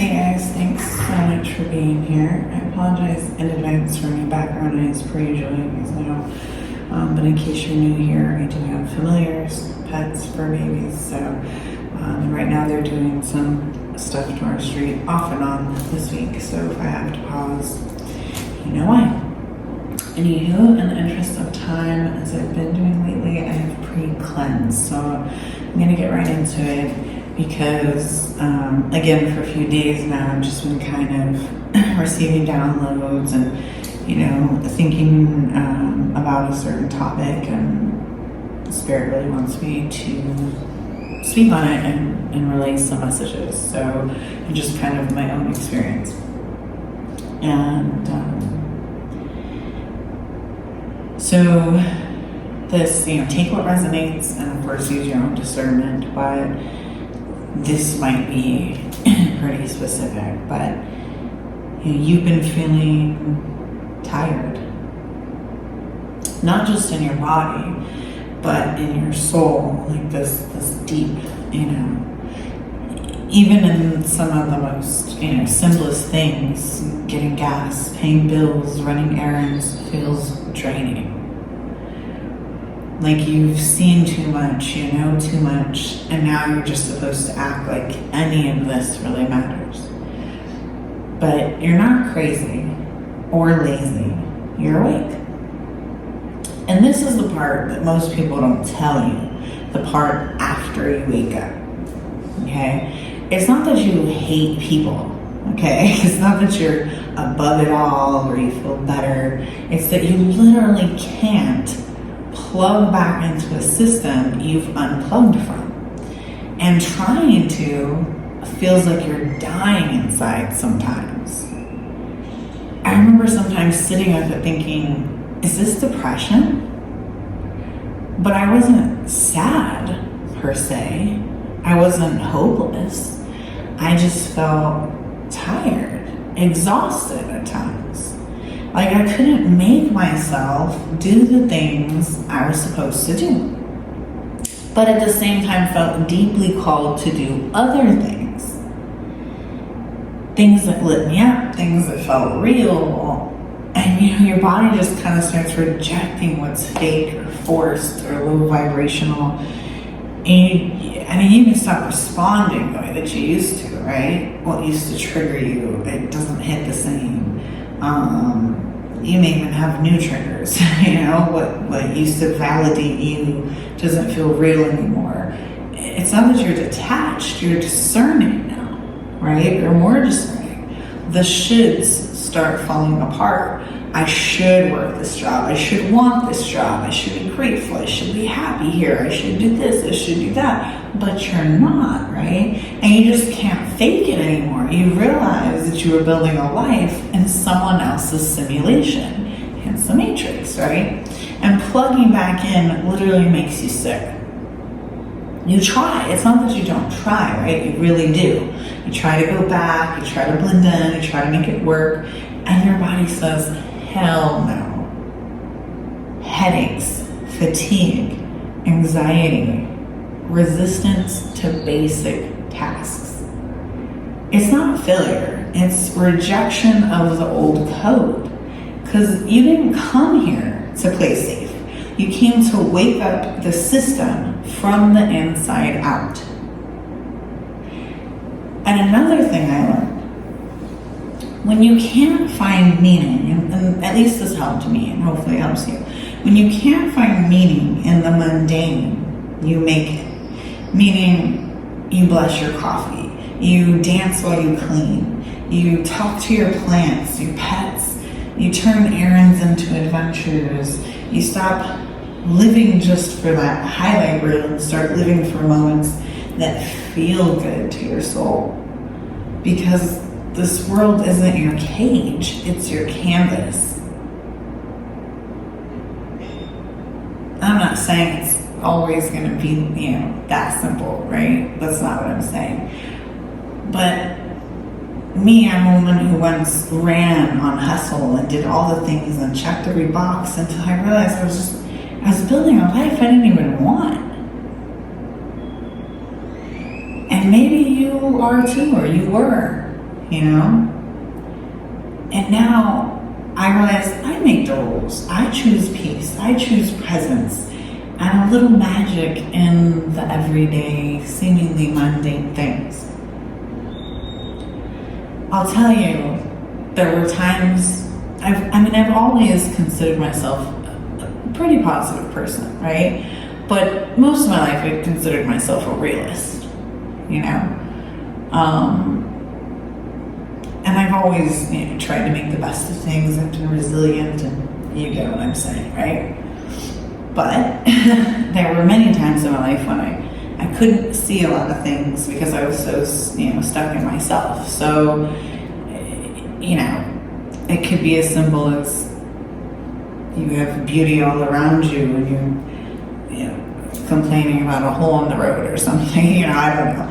Hey guys, thanks so much for being here. I apologize in advance for any background noise per usual, as I know. But in case you're new here, I do have familiars, pets, fur babies. So right now they're doing some stuff to our street off and on this week. So if I have to pause, you know why. Anywho, in the interest of time, as I've been doing lately, I have pre-cleansed. So I'm gonna get right into it. Because, again, for a few days now, I've just been kind of receiving downloads and, thinking about a certain topic, and Spirit really wants me to speak on it and relay some messages. So, just kind of my own experience. And so this, take what resonates, and of course use your own discernment, but this might be pretty specific, but you've been feeling tired, not just in your body, but in your soul, like this deep, even in some of the most, simplest things, getting gas, paying bills, running errands feels draining. Like you've seen too much, you know too much, and now you're just supposed to act like any of this really matters. But you're not crazy or lazy, you're awake. And this is the part that most people don't tell you, the part after you wake up, okay? It's not that you hate people, okay? It's not that you're above it all or you feel better. It's that you literally can't plug back into a system you've unplugged from. And trying to feels like you're dying inside sometimes. I remember sometimes sitting with it thinking, is this depression? But I wasn't sad per se. I wasn't hopeless. I just felt tired, exhausted at times. Like I couldn't make myself do the things I was supposed to do. But at the same time felt deeply called to do other things. Things that lit me up, things that felt real. And your body just kind of starts rejecting what's fake or forced or low vibrational. And you even stop responding the way that you used to, right? What used to trigger you, it doesn't hit the same. You may even have new triggers, what used to validate you doesn't feel real anymore. It's not that you're detached, you're discerning now, right? You're more discerning. The shoulds start falling apart. I should work this job. I should want this job. I should be grateful. I should be happy here. I should do this. I should do that. But you're not, right? And you just can't fake it anymore. You realize that you were building a life in someone else's simulation. Hence the matrix, right? And plugging back in literally makes you sick. You try. It's not that you don't try, right? You really do. You try to go back. You try to blend in. You try to make it work. And your body says, hell no. Headaches, fatigue, anxiety, resistance to basic tasks. It's not failure. It's rejection of the old code. Because you didn't come here to play safe. You came to wake up the system from the inside out. And another thing I learned, when you can't find meaning, and at least this helped me, and hopefully it helps you. When you can't find meaning in the mundane, you make it. Meaning, you bless your coffee, you dance while you clean, you talk to your plants, your pets, you turn errands into adventures, you stop living just for that highlight reel and start living for moments that feel good to your soul. Because this world isn't your cage, it's your canvas. I'm not saying it's always going to be, that simple, right? That's not what I'm saying. But me, I'm a woman who once ran on hustle and did all the things and checked every box until I realized I was building a life I didn't even want. And maybe you are too, or you were. you know? And now I realize I make the rules. I choose peace. I choose presence. And a little magic in the everyday, seemingly mundane things. I'll tell you, there were times, I've always considered myself a pretty positive person, right? But most of my life I've considered myself a realist, you know? And I've always, tried to make the best of things. I've been resilient, and you get what I'm saying, right? But there were many times in my life when I couldn't see a lot of things because I was so, stuck in myself. So, it could be as simple as you have beauty all around you and you're, complaining about a hole in the road or something, I don't know.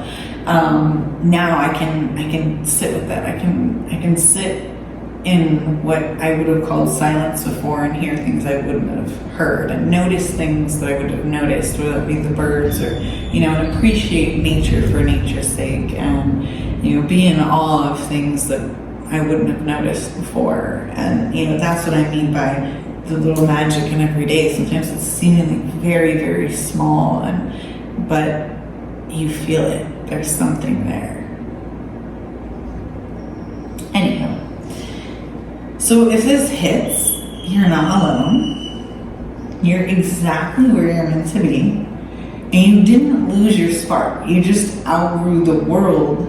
Now I can sit with that. I can sit in what I would have called silence before and hear things I wouldn't have heard and notice things that I would have noticed, whether it be the birds or, and appreciate nature for nature's sake and, be in awe of things that I wouldn't have noticed before. And, that's what I mean by the little magic in every day. Sometimes it's seemingly very, very small, but you feel it. There's something there. Anyhow, so if this hits, you're not alone. You're exactly where you're meant to be. And you didn't lose your spark. You just outgrew the world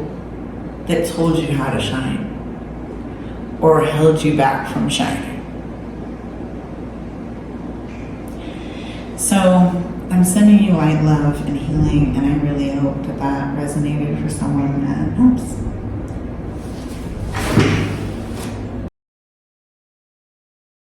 that told you how to shine or held you back from shining. So I'm sending you light, love, and healing, and I really hope that resonated for someone and helps.